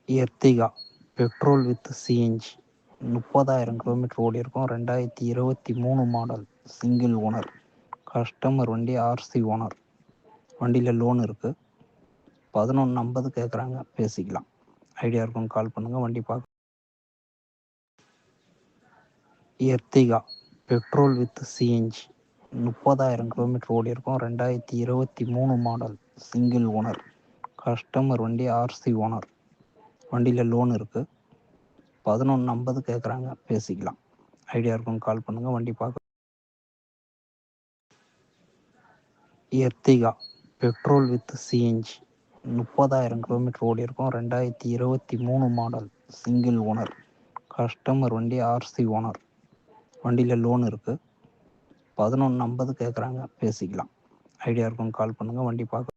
Ertiga petrol with CNG 30,000 kilometre ஓடி இருக்கும். 2023 model, single owner. Customer வண்டி ஆர்சி ஓனர். வண்டியில் லோன் இருக்குது. 1150 கேட்குறாங்க, பேசிக்கலாம். ஐடியா இருக்குன்னு கால் பண்ணுங்கள், வண்டி பார்க்க. Ertiga petrol with CNG 30,000 kilometre ஓடி இருக்கும். 2023 மாடல், சிங்கிள் ஓனர். கஸ்டமர் வண்டி ஆர்சி ஓனர். வண்டியில் லோன் இருக்குது. 1150 கேட்குறாங்க, பேசிக்கலாம். ஐடியா இருக்குன்னு கால் பண்ணுங்கள், வண்டி பார்க்க. Ertiga petrol with CNG 30,000 kilometre ஓடி இருக்கும். 2023 மாடல், சிங்கிள் ஓனர். கஸ்டமர் வண்டி ஆர்சி ஓனர். வண்டியில் லோன் இருக்குது. 1150 கேட்குறாங்க, பேசிக்கலாம். ஐடியா இருக்குன்னு கால் பண்ணுங்கள், வண்டி பார்க்க.